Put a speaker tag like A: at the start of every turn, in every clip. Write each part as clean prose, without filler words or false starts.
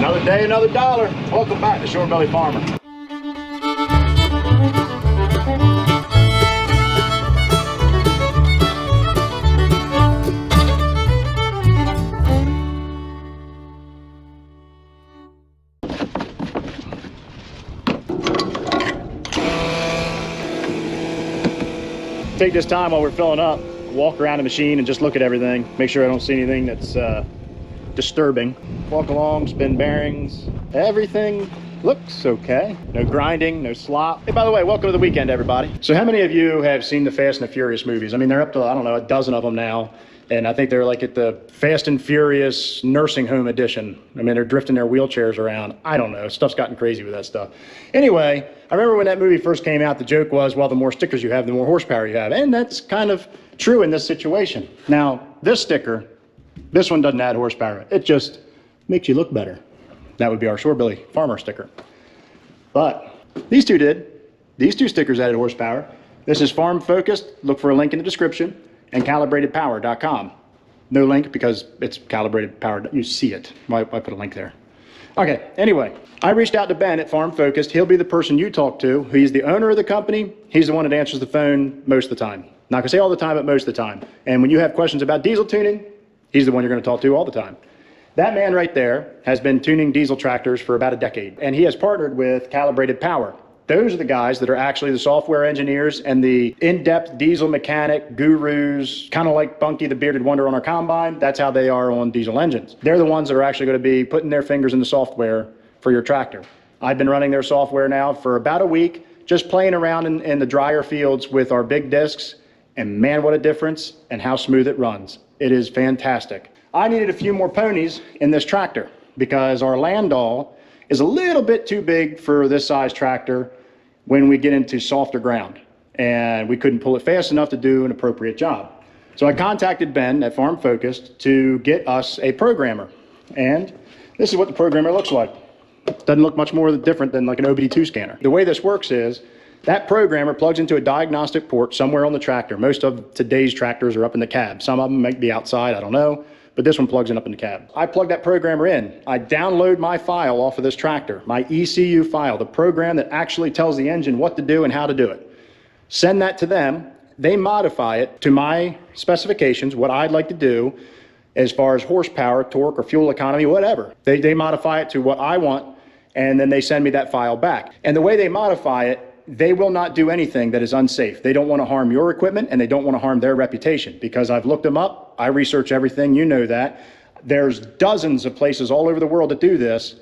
A: Another day, another dollar. Welcome back to Shorebelly Farmer. Take this time while we're filling up, walk around the machine and just look at everything. Make sure I don't see anything that's disturbing. Walk along, spin bearings. Everything looks okay. No grinding, no slop. Hey, by the way, welcome to the weekend, everybody. So how many of you have seen the Fast and the Furious movies? I mean, they're up to, I don't know, a dozen of them now. And I think they're like at the Fast and Furious nursing home edition. I mean, they're drifting their wheelchairs around. I don't know, stuff's gotten crazy with that stuff. Anyway, I remember when that movie first came out, the joke was, well, the more stickers you have, the more horsepower you have. And that's kind of true in this situation. Now, this sticker, this one doesn't add horsepower. It just makes you look better. That would be our Shorebilly Farmer sticker. But these two did. These two stickers added horsepower. This is farm focused. Look for a link in the description. And calibratedpower.com. No link because it's calibrated power. You see it. Why put a link there? Okay, anyway, I reached out to Ben at Farm Focused. He'll be the person you talk to. He's the owner of the company. He's the one that answers the phone most of the time. Not gonna say all the time, but most of the time. And when you have questions about diesel tuning, he's the one you're gonna talk to all the time. That man right there has been tuning diesel tractors for about a decade, and he has partnered with Calibrated Power. Those are the guys that are actually the software engineers and the in-depth diesel mechanic gurus, kind of like Bunky the Bearded Wonder on our combine. That's how they are on diesel engines. They're the ones that are actually going to be putting their fingers in the software for your tractor. I've been running their software now for about a week, just playing around in the drier fields with our big discs, and man, what a difference and how smooth it runs. It is fantastic. I needed a few more ponies in this tractor because our Landau is a little bit too big for this size tractor when we get into softer ground, and we couldn't pull it fast enough to do an appropriate job. So I contacted Ben at Farm Focused to get us a programmer, and this is what the programmer looks like. Doesn't look much more different than like an OBD2 scanner. The way this works is that programmer plugs into a diagnostic port somewhere on the tractor. Most of today's tractors are up in the cab. Some of them might be outside, I don't know. But this one plugs in up in the cab. I plug that programmer in. I download my file off of this tractor, my ECU file, the program that actually tells the engine what to do and how to do it. Send that to them. They modify it to my specifications, what I'd like to do as far as horsepower, torque, or fuel economy, whatever. They modify it to what I want, and then they send me that file back. And the way they modify it, they will not do anything that is unsafe. They don't want to harm your equipment, and they don't want to harm their reputation, because I've looked them up. I research everything, you know that. There's dozens of places all over the world that do this.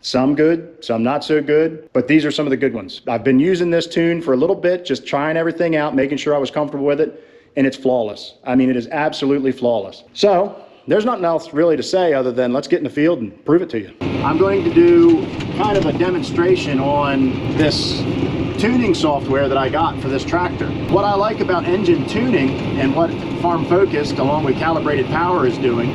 A: Some good, some not so good, but these are some of the good ones. I've been using this tune for a little bit, just trying everything out, making sure I was comfortable with it, and it's flawless. I mean, it is absolutely flawless. So there's nothing else really to say other than let's get in the field and prove it to you. I'm going to do kind of a demonstration on this tuning software that I got for this tractor. What I like about engine tuning and what Farm Focused along with Calibrated Power is doing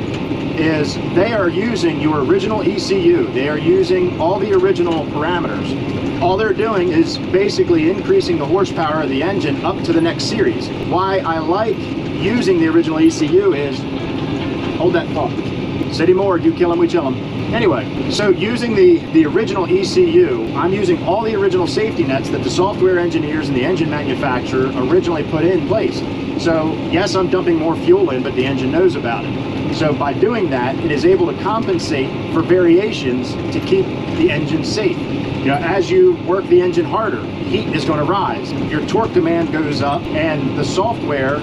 A: is they are using your original ECU. They are using all the original parameters. All they're doing is basically increasing the horsepower of the engine up to the next series. Why I like using the original ECU is, hold that thought. City Moore, you kill him, we chill him. Anyway, so using the original ECU, I'm using all the original safety nets that the software engineers and the engine manufacturer originally put in place. So yes, I'm dumping more fuel in, but the engine knows about it. So by doing that, it is able to compensate for variations to keep the engine safe. You know, as you work the engine harder, heat is going to rise. Your torque demand goes up, and the software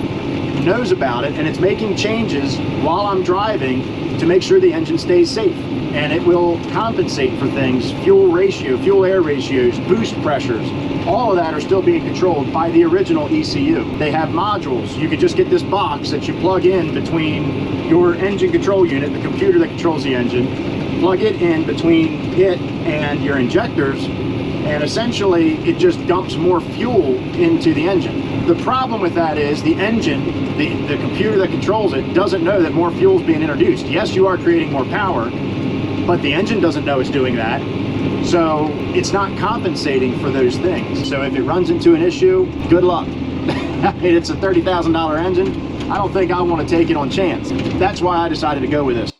A: knows about it, and it's making changes while I'm driving to make sure the engine stays safe. And it will compensate for things, fuel ratio, fuel-air ratios, boost pressures. All of that are still being controlled by the original ECU. They have modules. You could just get this box that you plug in between your engine control unit, the computer that controls the engine, plug it in between it and your injectors, and essentially it just dumps more fuel into the engine. The problem with that is the engine, the computer that controls it, doesn't know that more fuel is being introduced. Yes, you are creating more power, but the engine doesn't know it's doing that. So it's not compensating for those things. So if it runs into an issue, good luck. It's a $30,000 engine. I don't think I want to take it on chance. That's why I decided to go with this.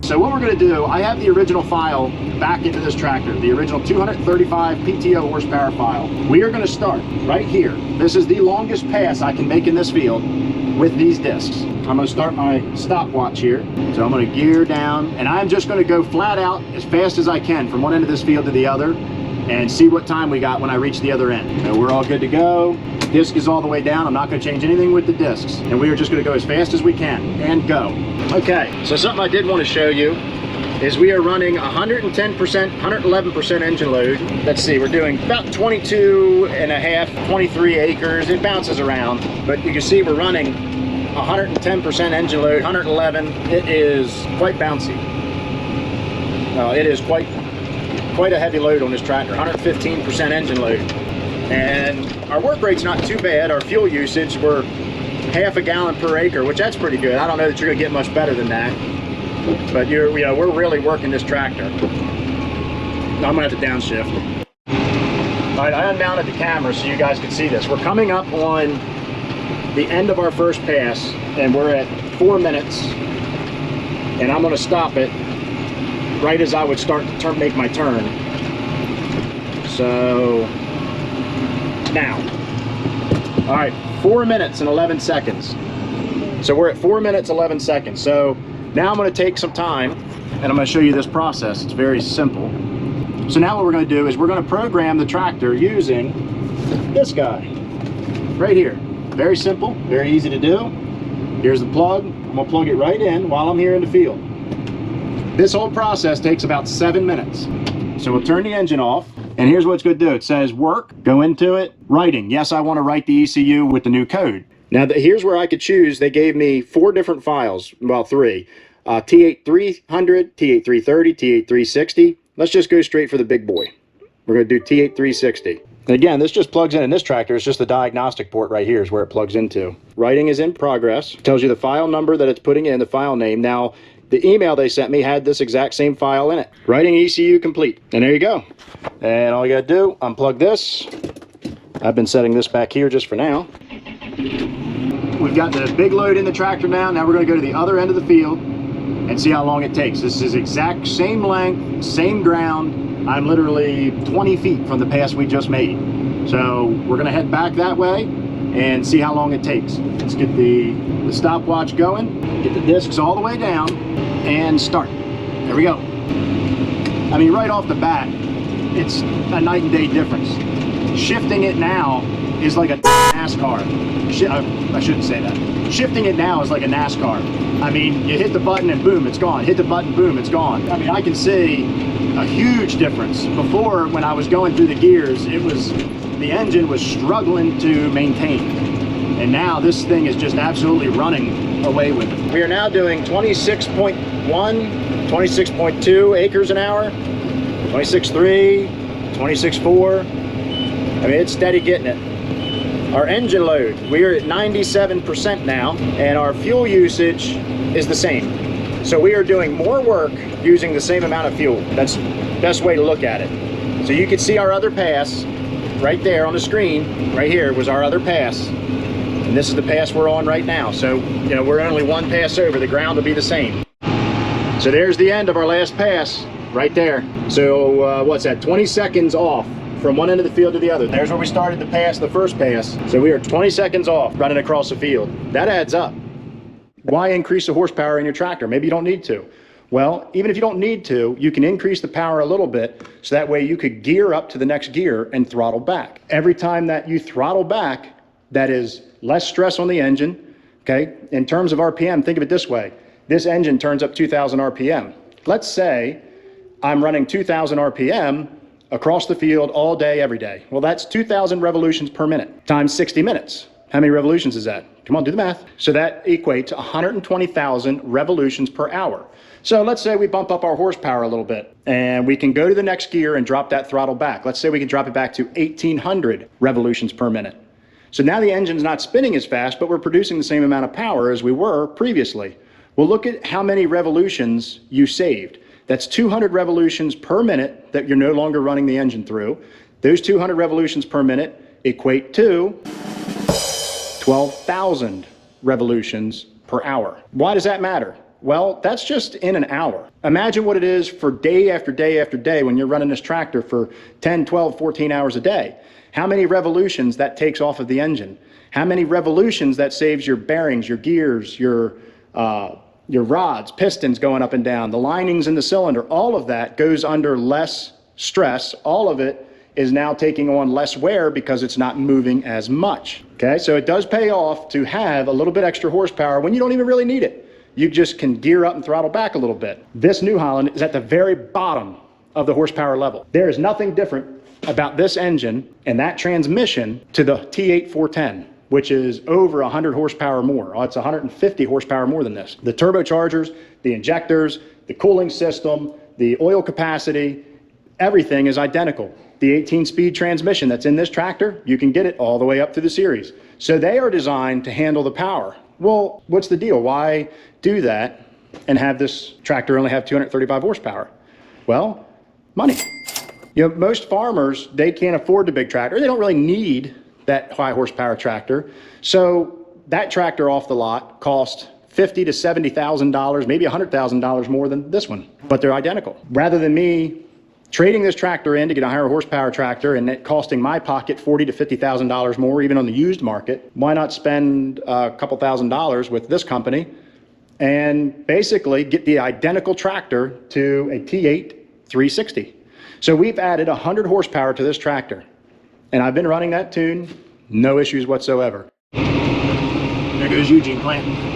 A: So what we're going to do, I have the original file back into this tractor, the original 235 PTO horsepower file. We are going to start right here. This is the longest pass I can make in this field with these discs. I'm going to start my stopwatch here. So I'm going to gear down, and I'm just going to go flat out as fast as I can from one end of this field to the other and see what time we got when I reach the other end. So we're all good to go. Disc is all the way down. I'm not going to change anything with the discs, and we are just going to go as fast as we can and go. Okay, so something I did want to show you is we are running 110%, 111% engine load. Let's see, we're doing about 22 and a half, 23 acres. It bounces around, but you can see we're running 110% engine load, 111. It is quite bouncy. It is quite a heavy load on this tractor, 115% engine load. And our work rate's not too bad. Our fuel usage, we're half a gallon per acre, which that's pretty good. I don't know that you're gonna get much better than that, but we're really working this tractor. I'm gonna have to downshift. All right, I unmounted the camera so you guys can see this. We're coming up on the end of our first pass, and we're at 4 minutes, and I'm gonna stop it right as I would start to make my turn. So now, all right, 4 minutes and 11 seconds. So we're at 4 minutes, 11 seconds. So now I'm going to take some time and I'm going to show you this process. It's very simple. So now what we're going to do is we're going to program the tractor using this guy right here. Very simple, very easy to do. Here's the plug. I'm going to plug it right in while I'm here in the field. This whole process takes about 7 minutes. So we'll turn the engine off. And here's what it's going to do. It says work, go into it, writing. Yes, I want to write the ECU with the new code. Now, here's where I could choose. They gave me 4 different files, well, 3. T8300, T8330, T8360. Let's just go straight for the big boy. We're going to do T8360. And again, this just plugs in this tractor. It's just the diagnostic port right here is where it plugs into. Writing is in progress. It tells you the file number that it's putting in, the file name. Now, the email they sent me had this exact same file in it. Writing ECU complete. And there you go. And all you gotta do, unplug this. I've been setting this back here just for now. We've got the big load in the tractor now. Now we're gonna go to the other end of the field and see how long it takes. This is exact same length, same ground. I'm literally 20 feet from the pass we just made. So we're gonna head back that way and see how long it takes. Let's get the stopwatch going, get the discs all the way down, and start. There we go. I mean, right off the bat, it's a night and day difference. Shifting it now is like a NASCAR. I shouldn't say that. Shifting it now is like a NASCAR. I mean, you hit the button and boom, it's gone. Hit the button, boom, it's gone. I mean, I can see a huge difference. Before, when I was going through the gears, the engine was struggling to maintain. And now this thing is just absolutely running away with it. We are now doing 26.1, 26.2 acres an hour, 26.3, 26.4. I mean, it's steady getting it. Our engine load, we are at 97% now, and our fuel usage is the same. So we are doing more work using the same amount of fuel. That's the best way to look at it. So you can see our other pass right there on the screen. Right here was our other pass. And this is the pass we're on right now. So, we're only one pass over. The ground will be the same. So there's the end of our last pass right there. So what's that? 20 seconds off from one end of the field to the other. There's where we started the pass, the first pass. So we are 20 seconds off running across the field. That adds up. Why increase the horsepower in your tractor? Maybe you don't need to. Well, even if you don't need to, you can increase the power a little bit so that way you could gear up to the next gear and throttle back. Every time that you throttle back, that is less stress on the engine, okay? In terms of RPM, think of it this way. This engine turns up 2,000 RPM. Let's say I'm running 2,000 RPM across the field all day, every day. Well, that's 2,000 revolutions per minute times 60 minutes. How many revolutions is that? Come on, do the math. So that equates to 120,000 revolutions per hour. So let's say we bump up our horsepower a little bit and we can go to the next gear and drop that throttle back. Let's say we can drop it back to 1,800 revolutions per minute. So now the engine's not spinning as fast, but we're producing the same amount of power as we were previously. Well, look at how many revolutions you saved. That's 200 revolutions per minute that you're no longer running the engine through. Those 200 revolutions per minute equate to 12,000 revolutions per hour. Why does that matter? Well, that's just in an hour. Imagine what it is for day after day after day when you're running this tractor for 10, 12, 14 hours a day. How many revolutions that takes off of the engine? How many revolutions that saves your bearings, your gears, your rods, pistons going up and down, the linings in the cylinder, all of that goes under less stress. All of it is now taking on less wear because it's not moving as much. Okay, so it does pay off to have a little bit extra horsepower when you don't even really need it. You just can gear up and throttle back a little bit. This New Holland is at the very bottom of the horsepower level. There is nothing different about this engine and that transmission to the T8 410, which is over 100 horsepower more. Oh, it's 150 horsepower more than this. The turbochargers, the injectors, the cooling system, the oil capacity, everything is identical. The 18-speed transmission that's in this tractor, you can get it all the way up to the series. So they are designed to handle the power. Well, what's the deal? Why do that and have this tractor only have 235 horsepower? Well, money. You know, most farmers, they can't afford the big tractor. They don't really need that high horsepower tractor. So that tractor off the lot cost $50,000 to $70,000, maybe $100,000 more than this one, but they're identical. Rather than me trading this tractor in to get a higher horsepower tractor and it costing my pocket $40,000 to $50,000 more, even on the used market, why not spend a couple $1,000s with this company and basically get the identical tractor to a T8 360? So we've added 100 horsepower to this tractor, and I've been running that tune, no issues whatsoever. There goes Eugene Clanton.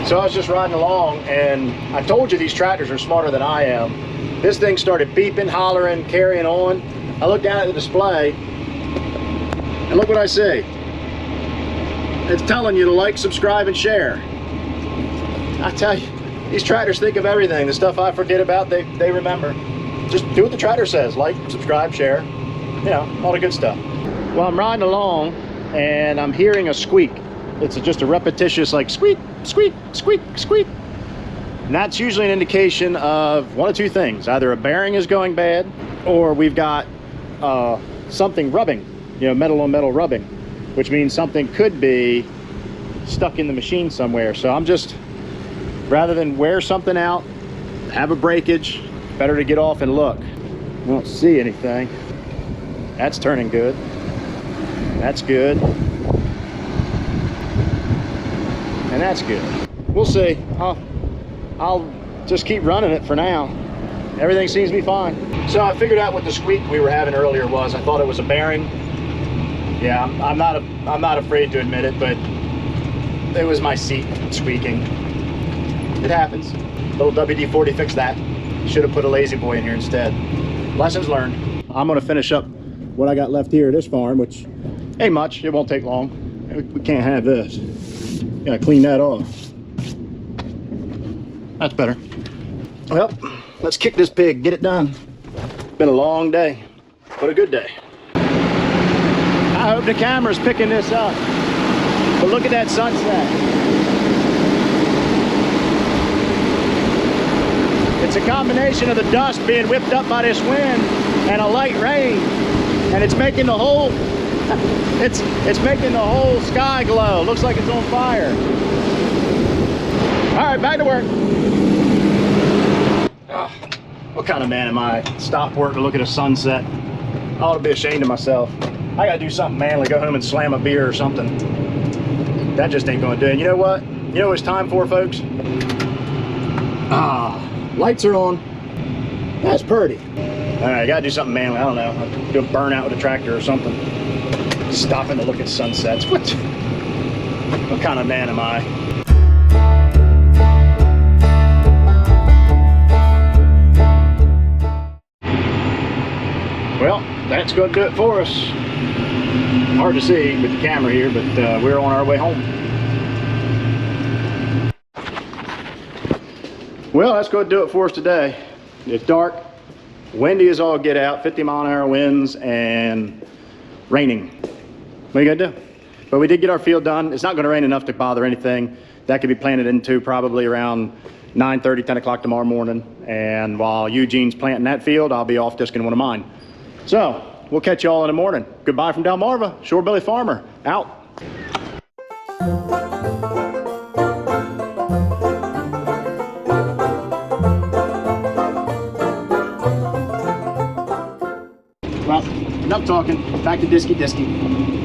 A: So I was just riding along and I told you these tractors are smarter than I am. This thing started beeping, hollering, carrying on. I looked down at the display and look what I see. It's telling you to like, subscribe, and share. I tell you, these tractors think of everything. The stuff I forget about, they remember. Just do what the tractor says. Like, subscribe, share, you know, all the good stuff. Well, I'm riding along and I'm hearing a squeak. It's just a repetitious like squeak, squeak, squeak, squeak. And that's usually an indication of one of two things. Either a bearing is going bad or we've got something rubbing, you know, metal on metal rubbing, which means something could be stuck in the machine somewhere. So I'm just, rather than wear something out, have a breakage, better to get off and look. I don't see anything. That's turning good. That's good. And that's good. We'll see. I'll just keep running it for now. Everything seems to be fine. So I figured out what the squeak we were having earlier was. I thought it was a bearing. Yeah, I'm not afraid to admit it, but it was my seat squeaking. It happens. Little WD-40 fixed that. Should have put a lazy boy in here instead. Lessons learned. I'm gonna finish up what I got left here at this farm, which ain't much. It won't take long. We can't have this. Gotta clean that off. That's better. Well, let's kick this pig, get it done. Been a long day, but a good day. I hope the camera's picking this up. But look at that sunset. It's a combination of the dust being whipped up by this wind and a light rain, and it's making the whole it's making the whole sky glow. Looks like it's on fire. All right, back to work. Oh, what kind of man am I? Stop work to look at a sunset. I ought to be ashamed of myself. I gotta do something manly, go home and slam a beer or something. That just ain't gonna do it. You know what? You know what it's time for, folks? Lights are on. That's pretty. All right, I gotta do something manly. I don't know. I'll do a burnout with a tractor or something. Stopping to look at sunsets. What kind of man am I? Well, that's gonna do it for us. Hard to see with the camera here, but we're on our way home. Well, that's gonna do it for us today. It's dark, windy as all get out, 50-mile-an-hour winds, and raining. What are you gonna do? But we did get our field done. It's not gonna rain enough to bother anything. That could be planted into probably around 9:30, 10 o'clock tomorrow morning. And while Eugene's planting that field, I'll be off disking one of mine. So, we'll catch you all in the morning. Goodbye from Delmarva, Shorebilly Farmer, out. Well, enough talking. Back to disky.